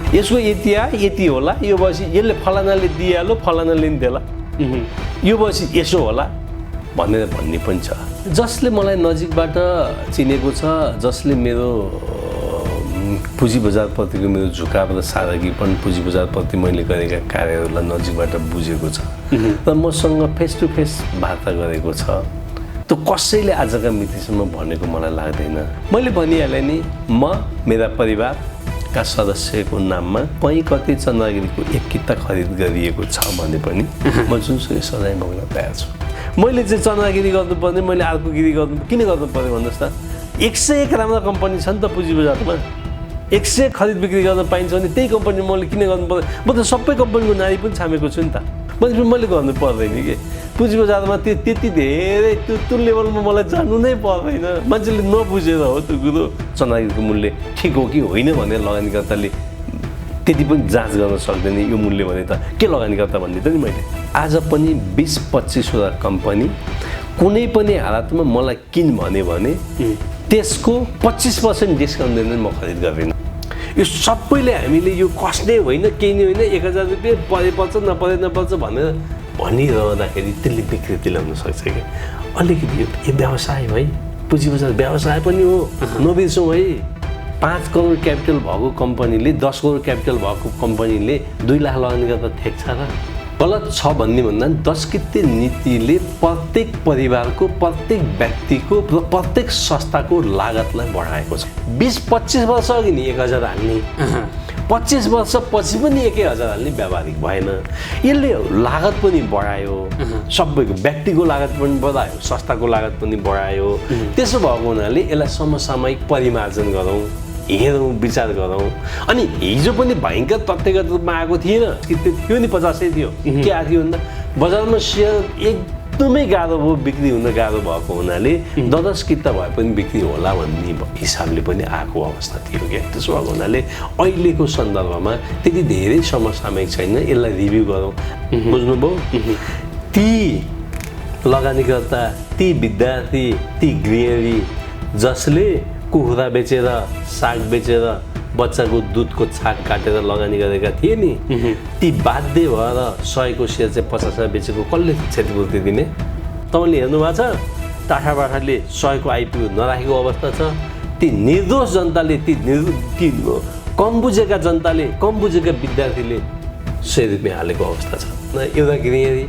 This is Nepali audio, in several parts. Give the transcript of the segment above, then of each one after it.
यसको यति होला, यो भएपछि यसले फलानाले दिइहाल्यो, फलानाले नि देला, यो भएपछि यसो होला भनेर भन्ने पनि छ। जसले मलाई नजिकबाट चिनेको छ, जसले मेरो पुँजी बजारप्रतिको मेरो झुकाव र सादगीपन, पुँजी बजारप्रति मैले गरेका कार्यहरूलाई नजिकबाट बुझेको छ र मसँग फेस टु फेस वार्ता गरेको छ। त्यो कसैले आजका मितिसम्म भनेको मलाई लाग्दैन। मैले भनिहालेँ नि, म मेरा परिवारका सदस्यको नाममा कहीँ कतै चन्द्रगिरीको एक किता खरिद गरिएको छ भने पनि म जुनसुकै सजाय भोग्न तयार छु। मैले चाहिँ चन्द्रगिरी गर्नुपर्ने, मैले अर्को गिरी किन गर्नु पर्यो भन्नुहोस् त? 101 राम्रा कम्पनी छ नि त पुँजी बजारमा, 100 खरिद बिक्री गर्न पाइन्छ भने त्यही कम्पनी मैले किन गर्नु पर्दैन? म त सबै कम्पनीको नारी पनि छामेको छु नि त। मैले गर्नु पर्दैन कि पुँजी बजारमा त्यति धेरै त्यो लेभलमा मलाई जानु नै पर्दैन। मान्छेले नबुझेर हो त्यो कुरो। चन्द्रगिरीको मूल्य ठिक हो कि होइन भनेर लगानीकर्ताले त्यति पनि जाँच गर्न सक्दैन। यो मूल्य भने त के लगानीकर्ता भन्ने त नि मैले। आज पनि 20-25 वटा कम्पनी कुनै पनि हालतमा मलाई किन भन्यो भने त्यसको 25% डिस्काउन्ट दिँदै म खरिद गर्दिनँ। यो सबैले हामीले यो कस्ने होइन, केही नै होइन, 1000 रुपियाँ परेपर्छ नपर्छ भनेर भनिरहँदाखेरि त्यसले विकृति ल्याउन सक्छ कि। अलिकति यो व्यवसाय है, पुँजी बजार व्यवसाय पनि हो, नबिर्सौँ है। 5 करोड क्यापिटल भएको कम्पनीले, 10 करोड क्यापिटल भएको कम्पनीले 2 लाख लगानी गर्दा ठेक्छ र? गलत छ भन्ने भन्दा 10 किते नीतिले प्रत्येक परिवारको, प्रत्येक व्यक्तिको र प्रत्येक संस्थाको लागतलाई बढाएको छ। 20-25 वर्ष अघि नि 1000 हाल्ने, 25 वर्षपछि पनि 1000 हाल्ने व्यावहारिक भएन। यसले लागत पनि बढायो, सबैको व्यक्तिको लागत पनि बढायो, संस्थाको लागत पनि बढायो। त्यसो भएको हुनाले यसलाई समसामयिक परिमार्जन गरौँ, हेरौँ, विचार गरौँ। अनि हिजो पनि भयङ्कर तथ्यगत रूपमा आएको थिएन कि त्यो नि 50 थियो। के आएको थियो भन्दा बजारमा सेयर एकदमै गाह्रो भयो, बिक्री हुन गाह्रो भएको हुनाले 10 किता भए पनि बिक्री होला भन्ने हिसाबले पनि आएको अवस्था थियो क्या। त्यसो भएको हुनाले अहिलेको सन्दर्भमा त्यति धेरै समसामयिक छैन। यसलाई रिभ्यू गरौँ। बुझ्नुभयो? ती लगानीकर्ता, ती विद्यार्थी, ती गृहिणी जसले कुखुरा बेचेर, साग बेचेर, बच्चाको दुधको छाक काटेर लगानी गरेका थिए नि, ती बाध्य भएर 100 को सेयर चाहिँ 50 बेचेको कसले क्षतिपूर्ति दिने? तपाईँले हेर्नु भएको छ? टाठाबाठाले 100 को आइपिओ नराखेको अवस्था छ। ती निर्दोष जनताले, ती कम बुझेका जनताले, कम बुझेका विद्यार्थीले 100 रुपियाँ हालेको अवस्था छ। एउटा गृहिणी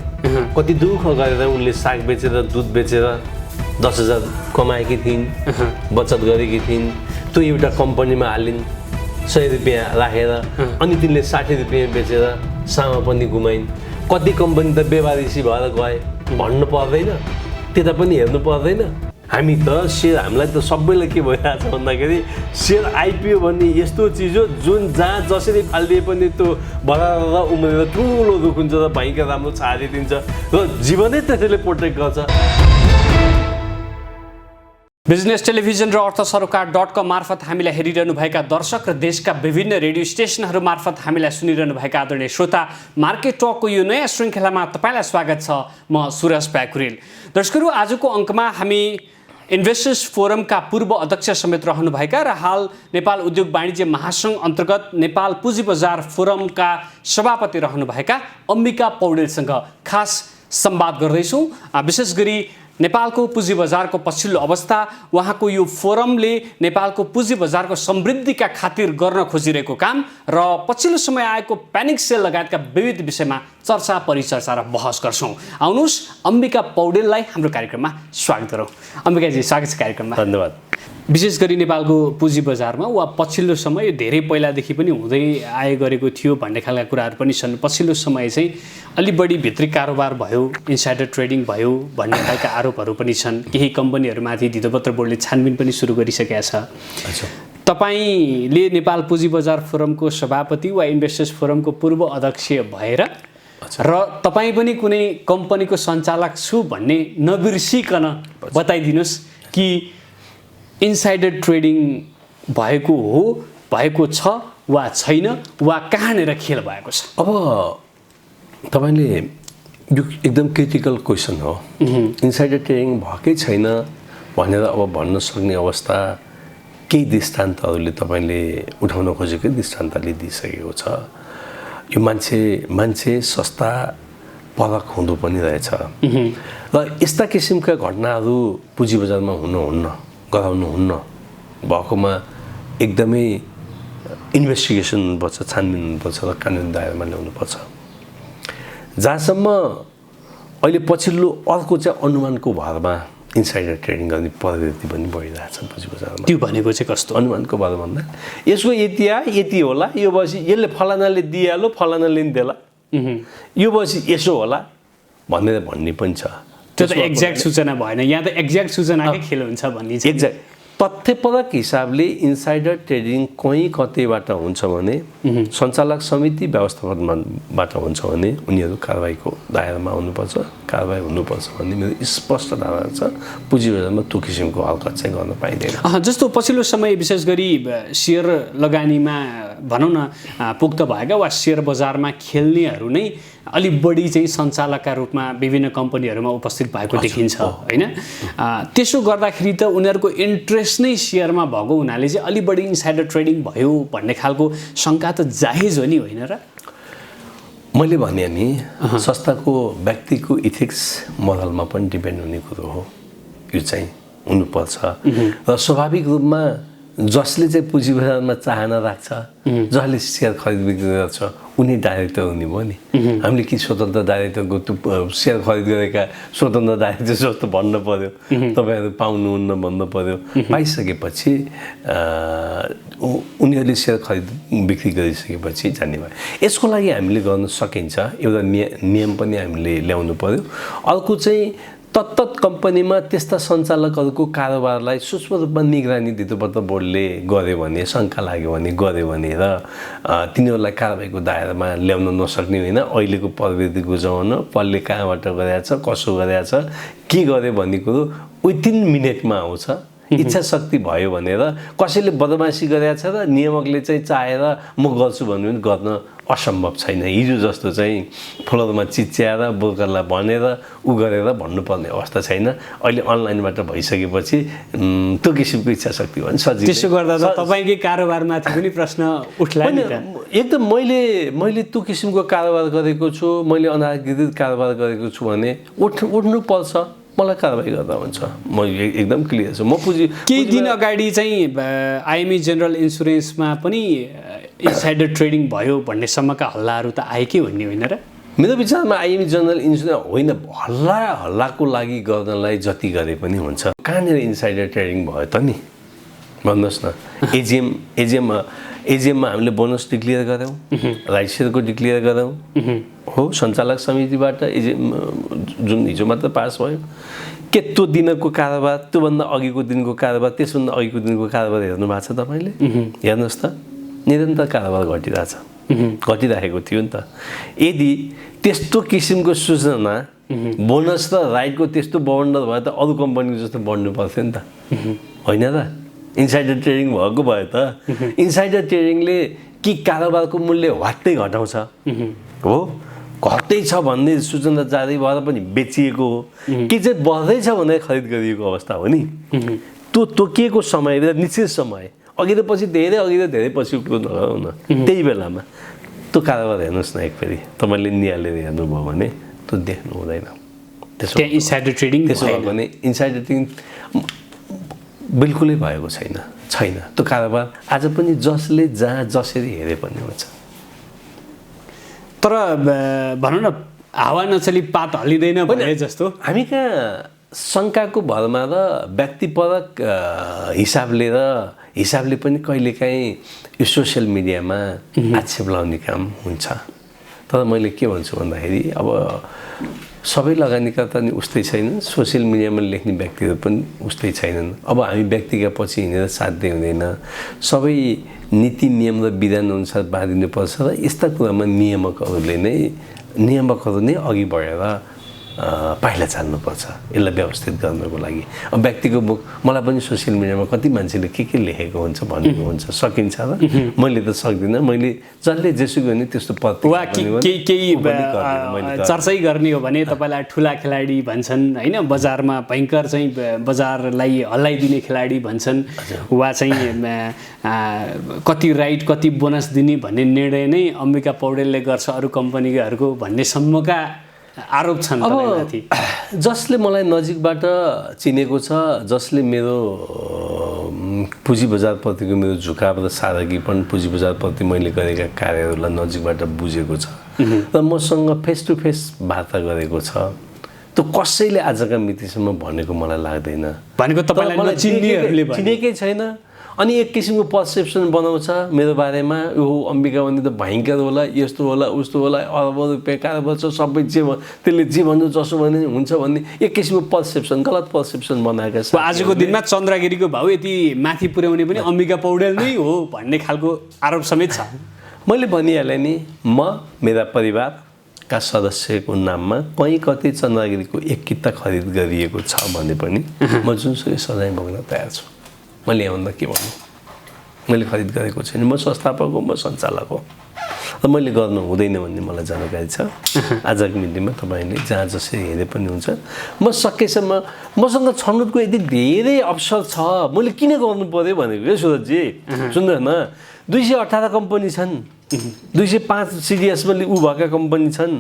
कति दुःख गरेर उनले साग बेचेर, दुध बेचेर 10,000 कमाएकी थिइन्, बचत गरेकी थिइन्। त्यो एउटा कम्पनीमा हालिन् 100 रुपियाँ राखेर, अनि तिनले 60 रुपियाँ बेचेर सामा पनि गुमाइन्। कति कम्पनी त बेवारिसी भएर गए, भन्नु पर्दैन? त्यता पनि हेर्नु पर्दैन? हामी त सेयर, हामीलाई त सबैलाई के भइरहेछ भन्दाखेरि सेयर आइपिओ भन्ने यस्तो चिज हो जुन जहाँ जसरी फालिदिए पनि त्यो बढाएर उम्रेर ठुलो रुख हुन्छ र भयङ्कर राम्रो छारिदिन्छ र जीवनै त्यसैले प्रोटेक्ट गर्छ। बिजनेस टेलिभिजन र अर्थसरोकार.com मार्फत हामीलाई हेरिरहनुभएका दर्शक र देशका विभिन्न रेडियो स्टेसनहरू मार्फत हामीलाई सुनिरहनुभएका आदरणीय श्रोता, मार्केट टकको यो नयाँ श्रृङ्खलामा तपाईँलाई स्वागत छ। म सुरज प्याकुरेल। दर्शकहरू, आजको अङ्कमा हामी इन्भेस्टर्स फोरमका पूर्व अध्यक्ष समेत रहनुभएका र हाल नेपाल उद्योग वाणिज्य महासङ्घ अन्तर्गत नेपाल पुँजी बजार फोरमका सभापति रहनुभएका अम्बिका पौडेलसँग खास संवाद गर्दैछौँ। विशेष गरी नेपालको पुँजी बजारको पछिल्लो अवस्था, उहाँको यो फोरमले नेपालको पुँजी बजारको समृद्धिका खातिर गर्न खोजिरहेको काम र पछिल्लो समय आएको प्यानिक सेल लगायतका विविध विषयमा चर्चा, परिचर्चा र बहस गर्छौँ। आउनुहोस् अम्बिका पौडेललाई हाम्रो कार्यक्रममा स्वागत गरौँ। अम्बिकाजी, स्वागत छ कार्यक्रममा। धन्यवाद। विशेष गरी नेपालको पुँजी बजारमा वा पछिल्लो समय धेरै पहिलादेखि पनि हुँदै आए गरेको थियो भन्ने खालका कुराहरू पनि छन्। पछिल्लो समय चाहिँ अलि बढी भित्री कारोबार भयो, इन्साइडर ट्रेडिङ भयो भन्ने खालका आरोपहरू पनि छन्। केही कम्पनीहरूमाथि धितोपत्र बोर्डले छानबिन पनि सुरु गरिसकेका छ। तपाईँले नेपाल पुँजी बजार फोरमको सभापति वा इन्भेस्टर्स फोरमको पूर्व अध्यक्ष भएर र तपाईँ पनि कुनै कम्पनीको सञ्चालक छु भन्ने नबिर्सिकन बताइदिनुहोस् कि इन्साइडर ट्रेडिङ भएको हो, भएको छ वा छैन, वा कहाँनिर खेल भएको छ? अब तपाईँले यो एकदम क्रिटिकल क्वेसन हो। इन्साइडर ट्रेडिङ भएकै छैन भनेर अब भन्न सक्ने अवस्था केही दृष्टान्तहरूले तपाईँले उठाउन खोजेकै दृष्टान्तले दिइसकेको छ। यो मान्छे सस्ता परक हुँदो पनि रहेछ र यस्ता किसिमका घटनाहरू पुँजी बजारमा गराउनुहुन्न भएकोमा एकदमै इन्भेस्टिगेसन हुनुपर्छ, छानबिन हुनुपर्छ र कानुनी दायरामा ल्याउनुपर्छ। जहाँसम्म अहिले पछिल्लो अर्को चाहिँ अनुमानको भरमा इन्साइडर ट्रेडिङ गर्ने प्रवृत्ति पनि बढिरहेछ पुँजी बजारमा। त्यो भनेको चाहिँ कस्तो? अनुमानको भरमा भन्दा यसको यति होला, यो भएपछि यसले फलानाले दिइहाल्यो, फलानाले नि देला, यो भएपछि यसो होला भन्ने पनि छ। त्यो त एक्ज्याक्ट सूचना भएन, यहाँ त एक्ज्याक्ट सूचनाकै खेल हुन्छ भन्ने चाहिँ। एक्ज्याक्ट तथ्यपरक हिसाबले इन्साइडर ट्रेडिङ कहीँ कतैबाट हुन्छ भने सञ्चालक समिति व्यवस्थापनबाट हुन्छ भने उनीहरू कारबाहीको दायरामा आउनुपर्छ, कारबाही हुनुपर्छ भन्ने मेरो स्पष्ट धारणा छ। पुँजी बजारमा त्यो किसिमको हरकत चाहिँ गर्न पाइँदैन। जस्तो पछिल्लो समय विशेष गरी सेयर लगानीमा भनौँ न पुख्त भएका वा सेयर बजारमा खेल्नेहरू नै अलिक बढी चाहिँ सञ्चालकका रूपमा विभिन्न कम्पनीहरूमा उपस्थित भएको देखिन्छ होइन। त्यसो गर्दाखेरि त उनीहरूको इन्ट्रेस्ट नै सेयरमा भएको हुनाले चाहिँ अलिक बढी इन्साइडर ट्रेडिङ भयो भन्ने खालको शङ्का त जायज हो नि, होइन र? मैले भने नि संस्थाको व्यक्तिको इथिक्स मोरलमा पनि डिपेन्ड हुने कुरो हो। यो चाहिँ हुनुपर्छ र स्वाभाविक रूपमा जसले चाहिँ पुँजी बजारमा चाहना राख्छ, जसले सेयर खरिद बिक्री गर्छ उनी डाइरेक्टर हुने भयो नि। हामीले कि स्वतन्त्र डाइरेक्टरको त्यो सेयर खरिद गरेका स्वतन्त्र डाइरेक्टर जस्तो भन्नु पर्यो, तपाईँहरू पाउनुहुन्न भन्नु पर्यो। पाइसकेपछि उनीहरूले सेयर खरिद बिक्री गरिसकेपछि जाने भयो। यसको लागि हामीले गर्न सकिन्छ, एउटा नियम पनि हामीले ल्याउनु पर्यो। अर्को चाहिँ तत्त कम्पनीमा त्यस्ता सञ्चालकहरूको कारोबारलाई सूक्ष्म रूपमा निगरानी धितोपत्र बोर्डले गर्यो भने, शङ्का लाग्यो भने गर्यो भने र तिनीहरूलाई कारबाहीको दायरामा ल्याउन नसक्ने होइन। अहिलेको प्रविधिको जमाना कसले कहाँबाट गरेछ, कसो गरेछ, के गर्यो भन्ने कुरो विथिन मिनटमा आउँछ। इच्छा शक्ति भयो भनेर कसैले बदमासी गरेछ र नियामकले चाहिँ चाहेर म गर्छु भन्नु पनि गर्न असम्भव छैन। हिजो जस्तो चाहिँ फ्लोरमा चिच्याएर ब्रोकरलाई भनेर उ गरेर भन्नुपर्ने अवस्था छैन। अहिले अनलाइनबाट भइसकेपछि त्यो किसिमको इच्छा शक्ति भने सजिलो। त्यसो गर्दा त तपाईँकै कारोबारमाथि पनि प्रश्न उठ्ला नि त। एकदम मैले त्यो किसिमको कारोबार गरेको छु, मैले अनाधिकृत कारोबार गरेको छु भने उठ्नु पर्छ, मलाई कारबाही गर्दा हुन्छ। म एकदम क्लियर छु। म केही दिन अगाडि चाहिँ आइएमई जेनरल इन्सुरेन्समा पनि इन्साइडर ट्रेडिङ भयो भन्नेसम्मका हल्लाहरू त आएकै भन्ने होइन र? मेरो विचारमा आइएमई जेनरल इन्सुरेन्स होइन, हल्लाको लागि गर्नलाई जति गरे पनि हुन्छ। कहाँनिर इन्साइडर ट्रेडिङ भयो त नि भन्नुहोस् न। एजिएममा हामीले बोनस डिक्लेयर गऱ्यौँ, राइट सेयरको डिक्लेयर गऱ्यौँ हो, सञ्चालक समितिबाट एजिएम जुन हिजो मात्र पास भयो। के त्यो दिनको कारोबार, त्योभन्दा अघिको दिनको कारोबार, त्यसभन्दा अघिको दिनको कारोबार हेर्नु भएको छ तपाईँले? हेर्नुहोस् त, निरन्तर कारोबार घटिराखेको थियो नि त। यदि त्यस्तो किसिमको सूचना बोनस र राइटको त्यस्तो बन्डल भयो त अरू कम्पनीको जस्तो बढ्नु पर्थ्यो नि त, होइन र? इन्साइडर ट्रेडिङ भएको भयो त। इन्साइडर ट्रेडिङले कि कारोबारको मूल्य वात्तै घटाउँछ हो, घट्दैछ भन्ने सूचना जारी भएर पनि बेचिएको हो, कि चाहिँ बढ्दैछ भनेर खरिद गरिएको अवस्था हो नि। त्यो तोकिएको समय र निश्चित समय, अघि र पछि धेरै, अघि र धेरै पछि कुरो नगरौँ न, त्यही बेलामा त्यो कारोबार हेर्नुहोस् न एकफेरि, तपाईँले निहालेर हेर्नुभयो भने त्यो देख्नु हुँदैन। त्यसो भयो भने इन्साइडर ट्रेडिङ बिल्कुलै भएको छैन। त्यो कारोबार आज पनि जसले जहाँ जसरी हेरे पनि हुन्छ। तर भनौँ न हावा नचली पात हल्लिँदैन भने जस्तो हामी कहाँ शङ्काको भरमा र व्यक्तिपरक हिसाबले पनि कहिलेकाहीँ यो सोसियल मिडियामा आक्षेप लगाउने काम हुन्छ। तर मैले के भन्छु भन्दाखेरि अब सबै लगानीकर्ता नि उस्तै छैनन्, सोसियल मिडियामा लेख्ने व्यक्तिहरू पनि उस्तै छैनन्। अब हामी व्यक्तिका पछि हिँडेर साध्य हुँदैन, सबै नीति नियम र विधान अनुसार बाँधिनुपर्छ र यस्ता कुरामा नियामकहरू नै अघि बढेर पाइला चाल्नुपर्छ यसलाई व्यवस्थित गर्नको लागि अब व्यक्तिको मलाई पनि सोसियल मिडियामा कति मान्छेले के लेखेको हुन्छ भनेको हुन्छ सकिन्छ र मैले त सक्दिनँ मैले जसले जेसुकै भने त्यस्तो वा केही चर्चै गर्ने हो भने तपाईँलाई ठुला खेलाडी भन्छन् होइन बजारमा भयङ्कर चाहिँ बजारलाई हल्लाइदिने खेलाडी भन्छन् वा चाहिँ कति राइट कति बोनस दिने भन्ने निर्णय नै अम्बिका पौडेलले गर्छ अरू कम्पनीहरूको भन्ने सम्मका आरोप छन् तपाईँमाथि जसले मलाई नजिकबाट चिनेको छ जसले मेरो पुँजी बजारप्रतिको मेरो झुकाव र सादगीपन पुँजी बजारप्रति मैले गरेका कार्यहरूलाई नजिकबाट बुझेको छ र मसँग फेस टु फेस वार्ता गरेको छ त्यो कसैले आजका मितिसम्म भनेको मलाई लाग्दैन भनेको तपाईँलाई चिनेकै छैन अनि एक किसिमको पर्सेप्सन बनाउँछ मेरो बारेमा यो अम्बिका भने त भयङ्कर होला यस्तो होला उस्तो होला अरबौँ रुपियाँ कारोबार छ सबै त्यसले जे भन्नु जसो भने हुन्छ भन्ने एक किसिमको पर्सेप्सन गलत पर्सेप्सन बनाएका छ आजको दिनमा चन्द्रगिरीको भाउ यति माथि पुर्याउने पनि अम्बिका पौडेल नै हो भन्ने खालको आरोप समेत छ मैले भनिहालेँ नि म मेरा परिवारका सदस्यको नाममा कहीँ कतै चन्द्रगिरीको एक किता खरिद गरिएको छ भने पनि म जुनसुकै सजाय भोग्न तयार छु मैले यहाँभन्दा के भन्नु मैले खरिद गरेको छैन म संस्थापक हो म सञ्चालक हो र मैले गर्नु हुँदैन भन्ने मलाई जानकारी छ आजको मितिमा तपाईँले जहाँ जसरी हेरे पनि हुन्छ म सकेसम्म मसँग छनौटको यति धेरै अवसर छ मैले किन गर्नु पर्यो भनेको क्या सुरजजी सुन्दैन 218 कम्पनी छन् 205 सिडिएसमा ऊ भएका कम्पनी छन्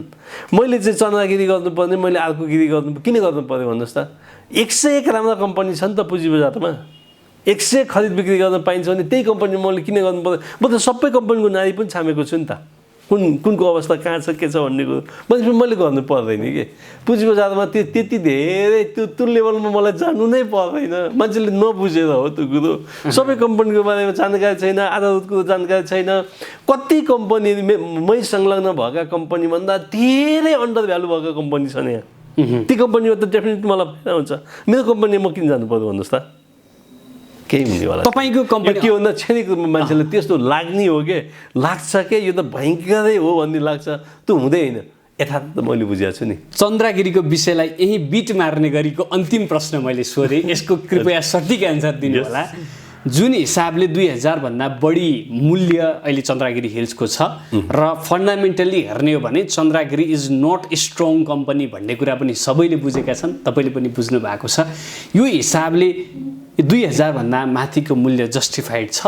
मैले चाहिँ चन्द्रगिरी गर्नुपर्ने मैले अर्को गिरी किन गर्नु पर्यो भन्नुहोस् त 101 राम्रा कम्पनी छन् त पुँजी बजारमा 100 खरिद बिक्री गर्न पाइन्छ भने त्यही कम्पनी मैले किन गर्नु पर्यो म त सबै कम्पनीको नारी पनि छामेको छु नि त कुनको अवस्था कहाँ छ के छ भन्ने कुरो मैले गर्नु पर्दैन कि पुँजी बजारमा त्यति धेरै त्यो लेभलमा मलाई जानु नै पर्दैन मान्छेले नबुझेर हो त्यो कुरो सबै कम्पनीको बारेमा जानकारी छैन आधारभूत कुरो जानकारी छैन कति कम्पनी मै संलग्न भएका कम्पनीभन्दा धेरै अन्डर भ्यालु भएका कम्पनी छन् यहाँ ती कम्पनीमा त डेफिनेटली मलाई फाइदा हुन्छ मेरो कम्पनी म किन जानु पर्यो भन्नुहोस् त केही हुनेवाला तपाईँको कम्पनी के भन्दा क्षणिक रूपमा मान्छेले त्यस्तो लाग्ने हो कि लाग्छ के यो त भयङ्करै हो भन्ने लाग्छ त्यो हुँदैन यथार्थ त मैले बुझेको छु नि चन्द्रगिरीको विषयलाई यही बिट मार्ने गरीको अन्तिम प्रश्न मैले सोधेँ यसको कृपया सठिक एन्सर दिनु होला जुन हिसाबले 2000 भन्दा बढी मूल्य अहिले चन्द्रगिरी हिल्सको छ र फन्डामेन्टली हेर्ने हो भने Chandragiri is not strong company भन्ने कुरा पनि सबैले बुझेका छन् तपाईँले पनि बुझ्नु भएको छ यो हिसाबले 2000 भन्दा माथिको मूल्य जस्टिफाइड छ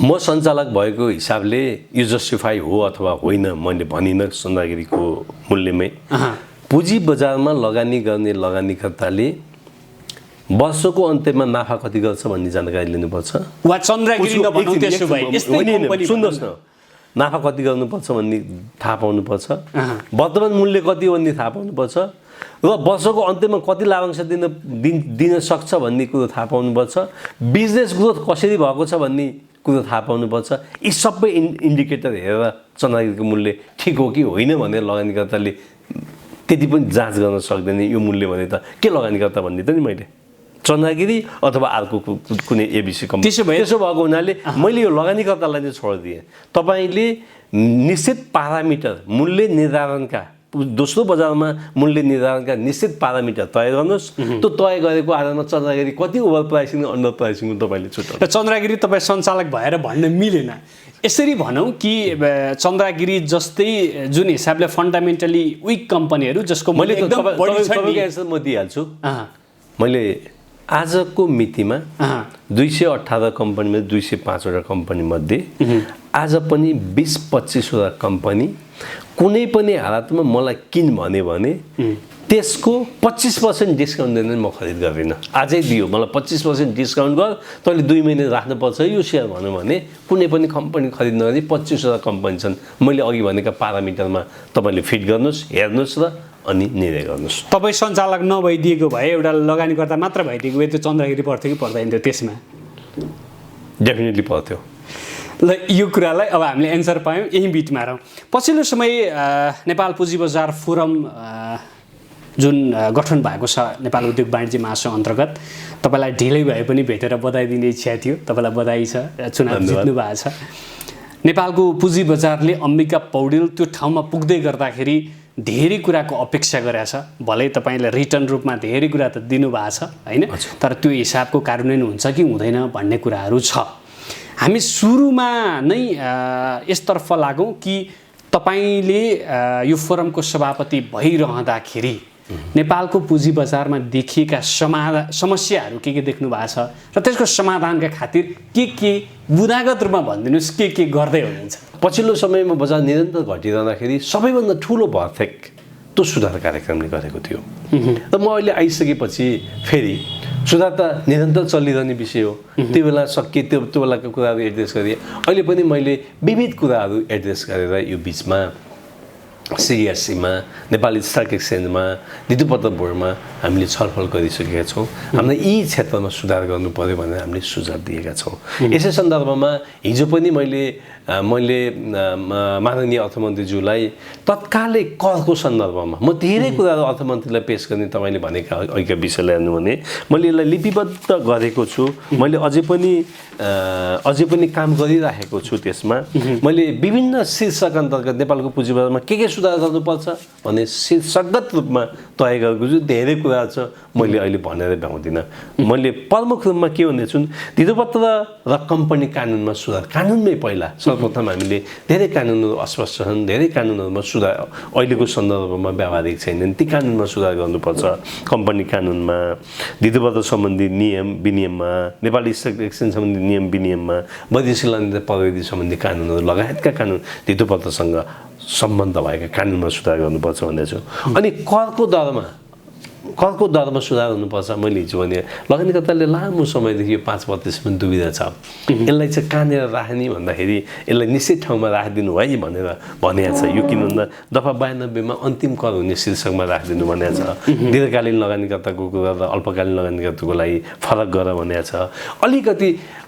म सञ्चालक भएको हिसाबले यो जस्टिफाई हो अथवा होइन मैले भनिनँ चन्द्रगिरीको मूल्यमै पुँजी बजारमा लगानी गर्ने लगानीकर्ताले वर्षको अन्त्यमा नाफा कति गर्छ भन्ने जानकारी लिनुपर्छ वा चन्द्रगिरी नभनौँ त्यसो भए यस्तै कम्पनी सुन्नुहोस् न नाफा कति गर्नुपर्छ भन्ने थाहा पाउनुपर्छ वर्तमान मूल्य कति हो भन्ने थाहा पाउनुपर्छ र वर्षको अन्त्यमा कति लाभांश दिन सक्छ भन्ने कुरो थाहा पाउनुपर्छ बिजनेस ग्रोथ कसरी भएको छ भन्ने कुरो थाहा पाउनुपर्छ यी सबै इन्डिकेटर हेरेर चन्द्रगिरीको मूल्य ठिक हो कि होइन भनेर लगानीकर्ताले त्यति पनि जाँच गर्न सक्दैन यो मूल्य भने त के लगानीकर्ता भन्ने त नि मैले चन्द्रगिरी अथवा अर्को कुनै एबिसी कम्पनी त्यसो भएको हुनाले मैले यो लगानीकर्तालाई नै छोडिदिएँ तपाईँले निश्चित पारामिटर मूल्य निर्धारणका दोस्रो बजारमा मूल्य निर्धारणका निश्चित पारामिटर तय गर्नुहोस् त्यो तय गरेको आधारमा चन्द्रगिरी कति ओभर प्राइसिङ अन्डर प्राइसिङ तपाईँले छुट्याउनु र चन्द्रगिरी तपाईँ सञ्चालक भएर भन्न मिलेन यसरी भनौँ कि चन्द्रगिरी जस्तै जुन हिसाबले फन्डामेन्टली विक कम्पनीहरू जसको मैले म दिइहाल्छु मैले आजको मितिमा 218 कम्पनीमा 205वटा कम्पनी मध्ये आज पनि 20-25वटा कम्पनी कुनै पनि हालतमा मलाई किन भने त्यसको 25% डिस्काउन्ट दिने म खरिद गर्दिनँ आजै दियो मलाई 25% डिस्काउन्ट गर तैँले 2 महिना राख्नुपर्छ यो सेयर भन्यो भने कुनै पनि कम्पनी खरिद नगरी 25वटा कम्पनी छन् मैले अघि भनेका पारामिटरमा तपाईँले फिट गर्नुहोस् हेर्नुहोस् र अनि निर्णय गर्नुहोस् तपाईँ सञ्चालक नभइदिएको भए एउटा लगानीकर्ता मात्र भइदिएको भए त्यो चन्द्रगिरी पर्थ्यो कि पर्दैन थियो त्यसमा डेफिनेटली पर्थ्यो ल यो कुरालाई अब हामीले एन्सर पायौँ यही बिट मारौँ पछिल्लो समय नेपाल पुँजी बजार फोरम जुन गठन भएको छ नेपाल उद्योग वाणिज्य महासङ्घ अन्तर्गत तपाईँलाई ढिलै भए पनि भेटेर बधाई दिने इच्छा थियो तपाईँलाई बधाई छ चुनाव जित्नु भएको छ नेपालको पुँजी बजारले अम्बिका पौडेल त्यो ठाउँमा पुग्दै गर्दाखेरि धेरै कुराको अपेक्षा गरेछ, भलै तपाईँले रिटर्न रूपमा धेरै कुरा त दिनुभएको छ होइन, तर त्यो हिसाबको कार्यान्वयन हुन्छ कि हुँदैन भन्ने कुराहरू छ। हामी सुरुमा नै यसतर्फ लागौँ कि तपाईँले यो फोरमको सभापति भइरहँदाखेरि नेपालको पुँजी बजारमा देखिएका समस्याहरू के देख्नु भएको छ र त्यसको समाधानका खातिर के बुदागत रूपमा भनिदिनुहोस् के गर्दै हुनुहुन्छ? पछिल्लो समयमा बजार निरन्तर घटिरहँदाखेरि सबैभन्दा ठुलो भर्तेक त्यो सुधार कार्यक्रमले गरेको थियो र म अहिले आइसकेपछि फेरि सुधार त निरन्तर चलिरहने विषय हो। त्यो बेला सकिए त्यो बेलाको कुराहरू एड्रेस गरेँ। अहिले पनि मैले विविध कुराहरू एड्रेस गरेर यो बिचमा सिएससीमा, नेपाली स्टक एक्सचेन्जमा, नीतिपत्र बोर्डमा हामीले छलफल गरिसकेका छौँ। हामीले यी क्षेत्रमा सुधार गर्नु पर्यो भनेर हामीले सुझाव दिएका छौँ। यसै सन्दर्भमा हिजो पनि मैले माननीय अर्थमन्त्रीज्यूलाई तत्कालै करको सन्दर्भमा म धेरै कुराहरू अर्थमन्त्रीलाई पेश गर्ने तपाईँले भनेका अघिका विषयलाई हेर्नु भने मैले यसलाई लिपिबद्ध गरेको छु। मैले अझै पनि काम गरिराखेको छु। त्यसमा मैले विभिन्न शीर्षक अन्तर्गत नेपालको पुँजी बजारमा के सुधार गर्नुपर्छ भन्ने शीर्षकगत रूपमा तय गरेको छु। धेरै कुरा छ, मैले अहिले भनेर भ्याउँदिनँ। मैले प्रमुख रूपमा के भन्दैछु, धितोपत्र र कम्पनी कानुनमा सुधार। कानुनमै पहिला सर्वप्रथम हामीले धेरै कानुनहरू अस्पष्ट छन्, धेरै कानुनहरूमा सुधार अहिलेको सन्दर्भमा व्यावहारिक छैनन्, ती कानुनमा सुधार गर्नुपर्छ। कम्पनी कानुनमा, धितोपत्र सम्बन्धी नियम विनियममा, नेपाली स्टक एक्सचेन्ज सम्बन्धी नियम विनियममा, वैदेशिक लन्डन प्रविधि सम्बन्धी कानुनहरू लगायतका कानुन धितोपत्रसँग सम्बन्ध भएका कानुनमा सुधार गर्नुपर्छ भन्ने छु। अनि करको दरमा सुधार हुनुपर्छ। मैले हिजो भने लगानीकर्ताले लामो समयदेखि यो 5% दुविधा छ, यसलाई चाहिँ कहाँनिर राख्ने भन्दाखेरि यसलाई निश्चित ठाउँमा राखिदिनु है भनेर भनेको छ। यो किन भन्दा दफा 92मा अन्तिम कर हुने शीर्षकमा राखिदिनु भनेको छ। दीर्घकालीन लगानीकर्ताको कुरा र अल्पकालीन लगानीकर्ताको लागि फरक गर भनेको छ।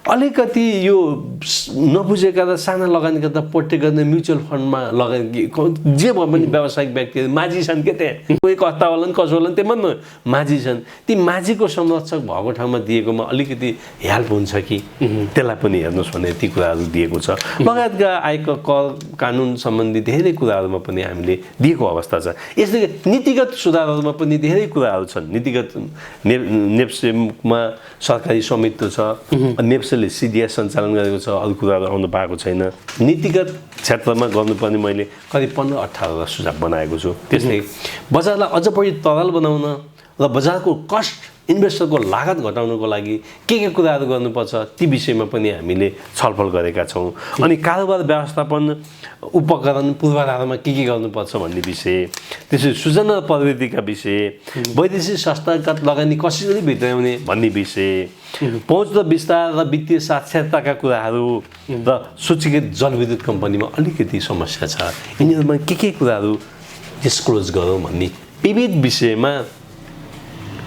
अलिकति यो नबुझेका र साना लगानीकर्ता पोर्टे गर्ने म्युचुअल फन्डमा जे भए पनि व्यावसायिक व्यक्तिहरू माझी छन् के त्यहाँ, कोही कस्ता होलान् कसो होलान् त्यो मन माझी छन्। ती माझीको संरक्षक भएको ठाउँमा दिएकोमा अलिकति हेल्प हुन्छ कि त्यसलाई पनि हेर्नुहोस् भने ती कुराहरू दिएको छ। लगायतका आयकर कर कानुन सम्बन्धी धेरै कुराहरूमा पनि हामीले दिएको अवस्था छ। यसले नीतिगत सुधारहरूमा पनि धेरै कुराहरू छन्। नीतिगत नेप्सेमा सरकारी स्वामित्व छ, नेप्सेले सिडिएस सञ्चालन गरेको छ, अरू कुराहरू आउनु पाएको छैन। नीतिगत क्षेत्रमा गर्नुपर्ने मैले करिब 15-18 सुझाव बनाएको छु। त्यसले बजारलाई अझ बढी तरल बनाउन र बजारको कस्ट इन्भेस्टरको लागत घटाउनको लागि के कुराहरू गर्नुपर्छ ती विषयमा पनि हामीले छलफल गरेका छौँ। अनि कारोबार व्यवस्थापन उपकरण पूर्वाधारमा के गर्नुपर्छ भन्ने विषय, त्यसरी सूचना र प्रविधिका विषय, वैदेशिक संस्थागत लगानी कसरी भित्राउने भन्ने विषय, पहुँच र विस्तार र वित्तीय साक्षरताका कुराहरू र सूचीकृत जलविद्युत कम्पनीमा अलिकति समस्या छ, यिनीहरूमा के कुराहरू डिस्क्लोज गरौँ भन्ने विविध विषयमा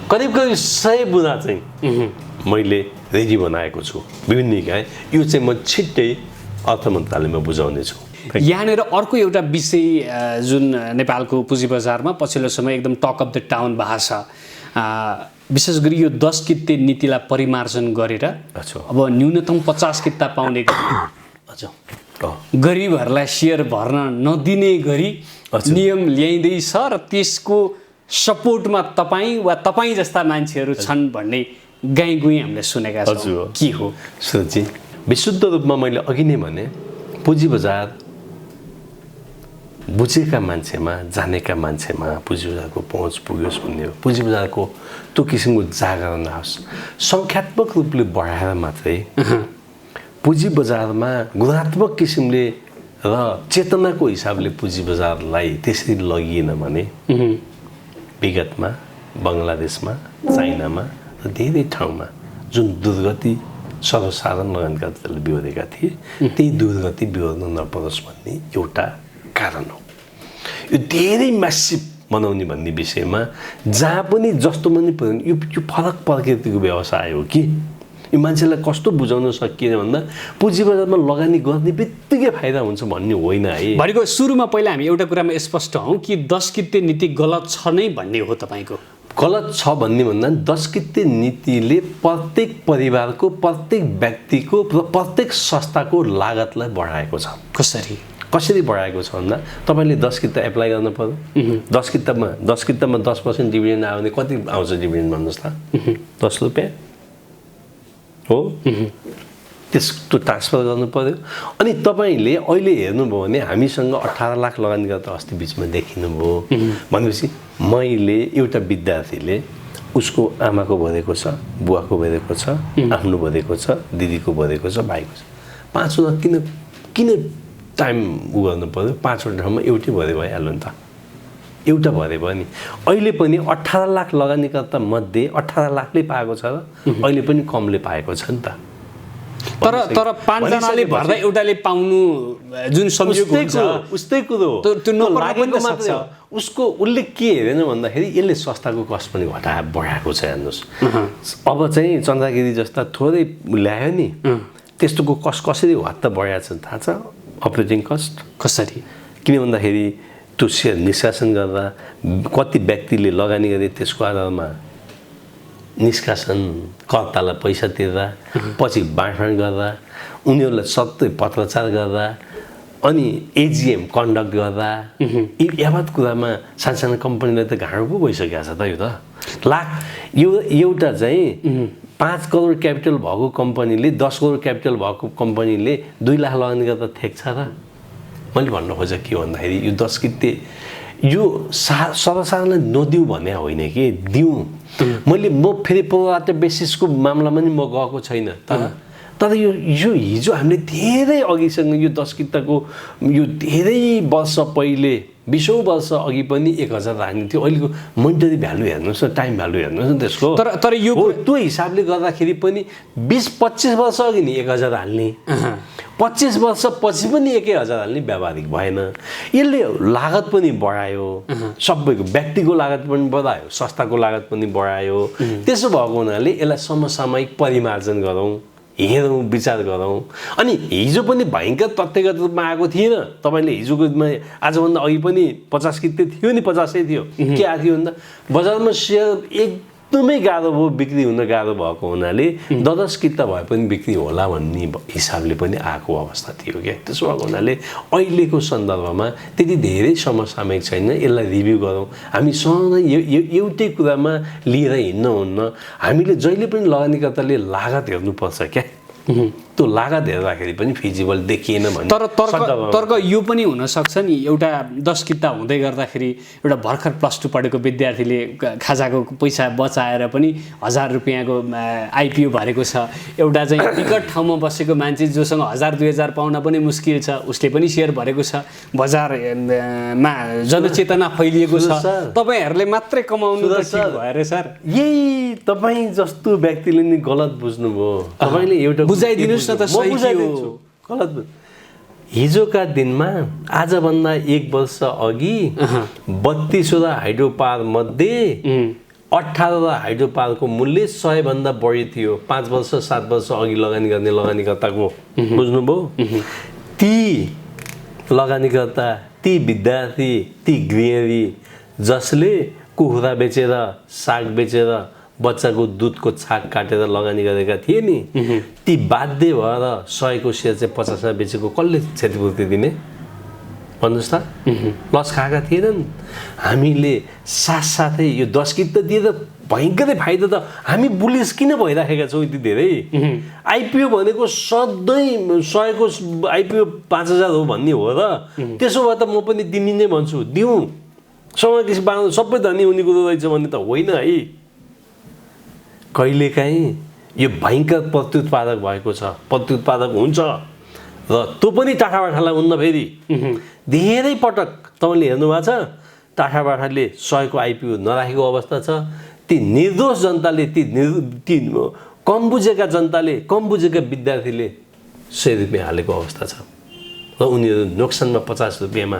करिब 100 बुँदा चाहिँ मैले रेडी बनाएको छु विभिन्न निकाय। यो चाहिँ म छिट्टै अर्थ मन्त्रालयमा बुझाउने छु। यहाँनिर अर्को एउटा विषय जुन नेपालको पुँजी बजारमा पछिल्लो समय एकदम टक अफ द टाउन भएको छ, विशेष गरी यो 10 कित्ते नीतिलाई परिमार्जन गरेर अब न्यूनतम 50 कित्ता पाउने गरिबहरूलाई सेयर भर्न नदिने गरी नियम ल्याइँदैछ र त्यसको सपोर्टमा तपाईँ वा तपाईँ जस्ता मान्छेहरू छन् भन्ने गाईगुई हामीले सुनेका छौँ। के हो सुरजी? विशुद्ध रूपमा मैले अघि नै भने पुँजी बजार बुझेका मान्छेमा, जानेका मान्छेमा पुँजी बजारको पहुँच पुग्योस् भन्ने हो। पुँजी बजारको त्यो किसिमको जागरण आओस्, सङ्ख्यात्मक रूपले बढाएर मात्रै पुँजी बजारमा गुणात्मक किसिमले र चेतनाको हिसाबले पुँजी बजारलाई त्यसरी लगिएन भने विगतमा बङ्गलादेशमा, चाइनामा र धेरै ठाउँमा जुन दुर्गति सर्वसाधारण लगानीकर्ताले बिहोरेका थिए त्यही दुर्गति बिहोर्न नपरोस् भन्ने एउटा कारण हो। यो धेरै म्यासिभ बनाउने भन्ने विषयमा जहाँ पनि जस्तो पनि यो फरक प्रकृतिको व्यवसाय हो कि यो मान्छेलाई कस्तो बुझाउन सकिएन भन्दा पुँजी बजारमा लगानी गर्ने बित्तिकै फाइदा हुन्छ भन्ने होइन है। भनेको सुरुमा पहिला हामी एउटा कुरामा स्पष्ट हौँ कि 10 कित्ते नीति गलत छ नै भन्ने हो तपाईँको? गलत छ भन्ने भन्दा 10 कित्ते नीतिले प्रत्येक परिवारको, प्रत्येक व्यक्तिको र प्रत्येक संस्थाको लागतलाई बढाएको छ। कसरी? कसरी बढाएको छ भन्दा तपाईँले 10 किता एप्लाई गर्न पर्यो 10 कितामा 10% डिभिडेन्ड आयो भने कति आउँछ डिभिडेन्ड भन्नुहोस् त 10 रुपैयाँ हो त्यसको ट्रान्सफर गर्नु पर्यो अनि तपाईँले अहिले हेर्नुभयो भने हामीसँग 18 लाख लगानीकर्ता अस्ति बिचमा देखिनुभयो भनेपछि मैले एउटा विद्यार्थीले उसको आमाको भरेको छ बुवाको भरेको छ आफ्नो भरेको छ दिदीको भरेको छ भाइको छ 5 लाख किन टाइम गर्नु पर्यो 5वटा ठाउँमा एउटै भरे भइहाल्यो नि त एउटा भरे भयो नि अहिले पनि 18 लाख लगानीकर्ता मध्ये 18 लाखले पाएको छ र अहिले पनि कमले पाएको छ नि त तर 5 जनाले भर्दा एउटाले पाउनु जुन संयोग हुन्छ उस्तै कुरो त्यो नपरेको मात्र उसको उसले के हेरेन भन्दाखेरि यसले संस्थाको कस्ट पनि बढाएको छ हेर्नुहोस् अब चाहिँ चन्द्रगिरी जस्ता थोरै ल्यायो नि त्यस्तोको कस्ट कसरी हत्ता बढाएको छ थाहा छ अपरेटिङ कस्ट कसरी किन भन्दाखेरि त्यो सेयर निष्कासन गर्दा कति व्यक्तिले लगानी गरे त्यसको आधारमा निष्कासन कर्तालाई पैसा तिर्दा पछि बाँडफाँड गर्दा उनीहरूलाई सबै पत्रचार गर्दा अनि एजिएम कन्डक्ट गर्दा यी यावत कुरामा सानसानो कम्पनीलाई त घाँडो पो भइसकेको छ त यो त लाख यो एउटा चाहिँ 5 करोड क्यापिटल भएको कम्पनीले 10 करोड क्यापिटल भएको कम्पनीले 2 लाख लगानी गर्दा ठेक्छ र मैले भन्न खोजेको के भन्दाखेरि यो 10 किते यो सर्वसाधारणलाई नदिउँ भने होइन कि दिउँ मैले म फेरि प्रोराटा बेसिसको मामलामा नि म गएको छैन तर यो हिजो हामीले धेरै अघिसँग यो 10 किताको यो धेरै वर्ष पहिले 20औं वर्ष अघि पनि 1000 राख्ने थियो अहिलेको मोनिटरी भ्यालु हेर्नुहोस् न टाइम भ्यालु हेर्नुहोस् न त्यसको तर यो त्यो हिसाबले गर्दाखेरि पनि 20-25 वर्ष अघि नि 1000 हाल्ने 25 वर्ष पछि पनि 1000 हाल्ने व्यावहारिक भएन यसले लागत पनि बढायो सबैको व्यक्तिको लागत पनि बढायो संस्थाको लागत पनि बढायो त्यसो भएको हुनाले यसलाई समसामयिक परिमार्जन गरौँ हेरौँ विचार गरौँ अनि हिजो पनि भयङ्कर तथ्यगत रूपमा आएको थिएन तपाईँले हिजोको आजभन्दा अघि पनि 50 किते थियो नि 50 थियो के आएको थियो भन्दा बजारमा सेयर एकदमै गाह्रो भयो बिक्री हुन गाह्रो भएको हुनाले 10 किता भए पनि बिक्री होला भन्ने हिसाबले पनि आएको अवस्था थियो क्या त्यसो भएको हुनाले अहिलेको सन्दर्भमा त्यति धेरै समसामयिक छैन यसलाई रिभ्यू गरौँ हामी सधैँ एउटै कुरामा लिएर हिँड्न हुन्न हामीले जहिले पनि लगानीकर्ताले लागत हेर्नुपर्छ क्या त्यो लागत हेर्दाखेरि पनि फिजिबल देखिएन भने तर तर्क यो पनि हुनसक्छ नि एउटा 10 किता हुँदै गर्दाखेरि एउटा भर्खर +2 पढेको विद्यार्थीले खाजाको पैसा बचाएर पनि 1000 रुपैयाँको आइपिओ भरेको छ एउटा चाहिँ विकट ठाउँमा बसेको मान्छे जोसँग 1000-2000 पाउन पनि मुस्किल छ उसले पनि सेयर भरेको छ बजारमा जनचेतना फैलिएको छ तपाईहरुले मात्रै कमाउनु त ठीक भयो रे सर यही तपाईं जस्तो व्यक्तिले नि गलत बुझ्नुभयो तपाईले एउटा बुझाइदिनुस् न त सही के हो गलत हिजोका दिनमा आजभन्दा 1 वर्ष अघि 32 वटा हाइड्रो पावर मध्ये 18 वटा हाइड्रो पावरको मूल्य 100 भन्दा बढी थियो 5 वर्ष 7 वर्ष अघि लगानी गर्ने लगानीकर्ताको बुझ्नुभयो ती लगानीकर्ता ती विद्यार्थी ती गृहिणी जसले कुखुरा बेचेर साग बेचेर बच्चाको दुधको छाक काटेर लगानी गरेका थिए नि ती बाध्य भएर 100 को सेयर चाहिँ 50 मा बेचेको कसले क्षतिपूर्ति दिने भन्नुस् त लस खाएका थिएनन् हामीले साथसाथै यो 10 कित दिएर भयङ्करै फाइदा त हामी बुलिस किन भइराखेका छौँ यति धेरै आइपिओ भनेको सधैँ 100 को आइपिओ 5000 हो भन्ने हो र त्यसो भए त म पनि दिने नै भन्छु दिउँ समय किसी बाँड्नु सबै धनी हुने कुरो रहेछ भन्ने त होइन है कहिलेकाहीँ यो भयङ्कर प्रत्युत्पादक भएको छ प्रत्युत्पादक हुन्छ र त्यो पनि टाठाबाठालाई हुन्न फेरि धेरै पटक तपाईँले हेर्नुभएको छ टाठाबाठाले 100 को आइपिओ नराखेको अवस्था छ ती निर्दोष जनताले ती कम बुझेका जनताले कम बुझेका विद्यार्थीले 100 रुपैयाँ हालेको अवस्था छ र उनीहरू नोक्सानमा 50 रुपैयाँमा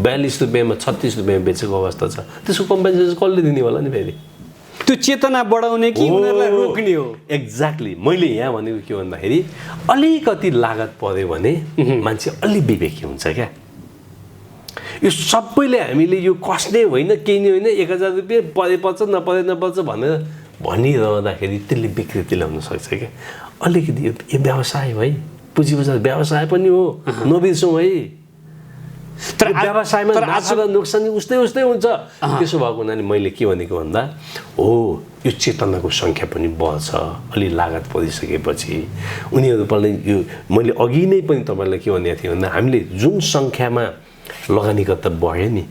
42 रुपैयाँमा 36 रुपैयाँ बेचेको अवस्था छ त्यसको कम्पेन्सेसन कसले दिने होला नि फेरि त्यो चेतना बढाउने कि उनीहरूलाई रोक्ने हो एक्ज्याक्टली मैले यहाँ भनेको के भन्दाखेरि अलिकति लागत पर्यो भने मान्छे अलि विवेकी हुन्छ क्या यो सबैले हामीले यो कस्ने होइन केही नै होइन 1000 रुपैयाँ परेपर्छ नपर्छ भनेर भनिरहँदाखेरि त्यसले विकृति ल्याउन सक्छ क्या अलिकति यो व्यवसाय है पुँजी बजार व्यवसाय पनि हो नबिर्सौँ है तर व्यवसायमा नाफा र नोक्सानी उस्तै हुन्छ। त्यसो भएको हुनाले मैले के भनेको भन्दा हो यो चेतनाको सङ्ख्या पनि बढ्छ। अलि लागत परिसकेपछि उनीहरूले यो मैले अघि नै पनि तपाईँलाई के भनेको थिएँ भन्दा हामीले जुन सङ्ख्यामा लगानीकर्ता बढ्यो नि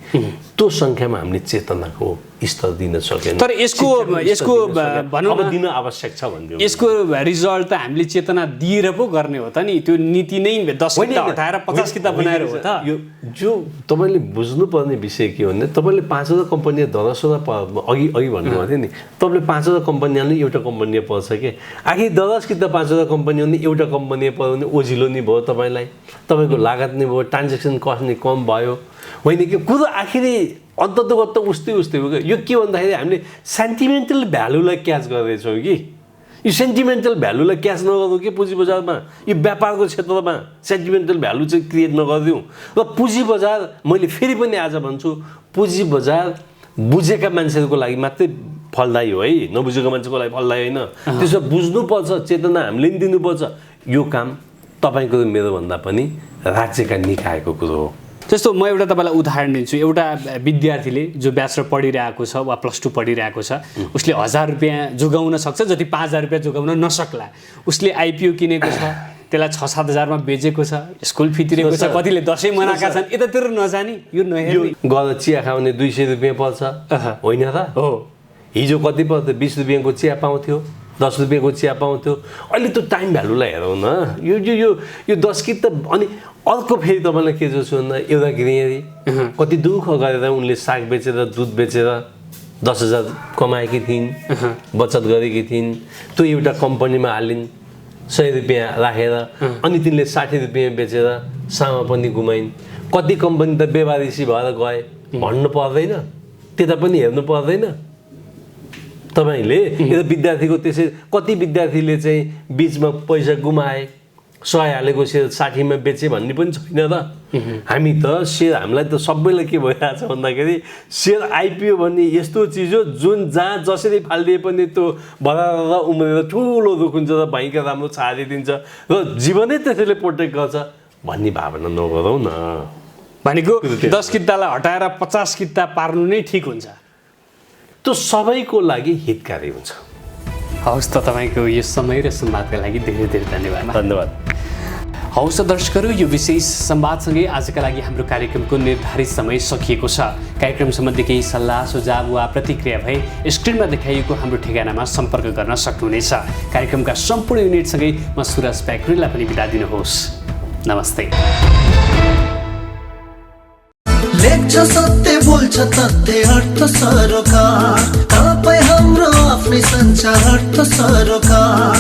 त्यो सङ्ख्यामा हामीले चेतनाको स्तर दिन सकेन। तर यसको भनौँ अब दिन आवश्यक छ भन्ने यसको रिजल्ट त हामीले चेतना दिएर पो गर्ने हो त नि। त्यो नीति नै 10 किता हटाएर 50 किता बनाएर हो त। यो जो तपाईँले बुझ्नुपर्ने विषय के हो भने तपाईँले 5,000 कम्पनी दरसोदा अघि भन्नुभएको थियो नि तपाईँले 5,000 कम्पनी हाल्नु एउटा कम्पनी पर्छ कि आखिर 10 किता 5,000 कम्पनी हो भने एउटा कम्पनी पर्यो भने ओजिलो नि भयो तपाईँलाई, तपाईँको लागत नै भयो, ट्रान्जेक्सन कस्ट नै कम भयो होइन कि कुरो आखिरी अन्ततगत उस्तै हो क्या। यो के भन्दाखेरि हामीले सेन्टिमेन्टल भ्यालुलाई क्याच गर्दैछौँ कि यो सेन्टिमेन्टल भ्यालुलाई क्याच नगर्नु कि पुँजी बजारमा यो व्यापारको क्षेत्रमा सेन्टिमेन्टल भ्यालु चाहिँ क्रिएट नगरिदिउँ। र पुँजी बजार मैले फेरि पनि आज भन्छु पुँजी बजार बुझेका मान्छेहरूको लागि मात्रै फलदायी हो है, नबुझेको मान्छेको लागि फलदायी होइन। त्यसो बुझ्नुपर्छ, चेतना हामीले पनि दिनुपर्छ। यो काम तपाईँको मेरो भन्दा पनि राज्यका निकायको कुरो हो। जस्तो म एउटा तपाईँलाई उदाहरण दिन्छु। एउटा विद्यार्थीले जो ब्याचलर पढिरहेको छ वा +2 पढिरहेको छ उसले 1,000 रुपियाँ जोगाउन सक्छ जति 5,000 रुपियाँ जोगाउन नसक्ला। उसले आइपिओ किनेको छ, त्यसलाई 6-7 हजारमा बेचेको छ, स्कुल फी तिरेको छ, कतिले दसैँ मनाएका छन्, यतातिर नजानी यो नहेर्ने गएर चिया खाउने 200 रुपियाँ पर्छ होइन त हो। हिजो कति पर्थ्यो 20 रुपियाँको चिया पाउँथ्यो, 10 रुपियाँको चिया पाउँथ्यो। अहिले त्यो टाइम भ्यालुलाई हेरौँ न। यो 10 कित त अनि अर्को फेरि तपाईँलाई के जोड्छु भन्दा एउटा गृहिणी कति दुःख गरेर उनले साग बेचेर दुध बेचेर 10,000 कमाएकी थिइन्, बचत गरेकी थिइन्। त्यो एउटा कम्पनीमा हालिन् 100 रुपियाँ राखेर अनि तिनले 60 रुपियाँ बेचेर सामा पनि गुमाइन्। कति कम्पनी त बेवारिसी भएर गए भन्नु पर्दैन, त्यता पनि हेर्नु पर्दैन तपाईँले। यो विद्यार्थीको त्यसै कति विद्यार्थीले चाहिँ बिचमा पैसा गुमाए, 100 हालेको सेयर 60 मा बेचे भन्ने पनि छैन र। हामी त सेयर हामीलाई त सबैलाई के भइरहेछ भन्दाखेरि सेयर आइपिओ भन्ने यस्तो चिज हो जुन जहाँ जसरी फालिदिए पनि त्यो बढाएर उम्रेर ठुलो रुख हुन्छ र भयङ्कर राम्रो छारिदिन्छ र जीवनै त्यसैले प्रोटेक्ट गर्छ भन्ने भावना नगरौँ न। भनेको 10 कितालाई हटाएर 50 किता पार्नु नै ठिक हुन्छ। त्यो सबैको लागि हितकारी हुन्छ। हवस् त तपाईँको यो समय र संवादका लागि धेरै धेरै धन्यवाद। हवस् दर्शकहरू, यो विशेष संवादसँगै आजका लागि हाम्रो कार्यक्रमको निर्धारित समय सकिएको छ। कार्यक्रम सम्बन्धी केही सल्लाह सुझाव वा प्रतिक्रिया भए स्क्रिनमा देखाइएको हाम्रो ठेगानामा सम्पर्क गर्न सक्नुहुनेछ। कार्यक्रमका सम्पूर्ण युनिटसँगै म सुरज प्याकुरीलाई पनि बिदा दिनुहोस्। नमस्ते। लेख्छ सत्य बोल्छ तथ्य अर्थ सरोकार, तपाईँ हाम्रो आफ्नै सञ्चार अर्थ सरोकार।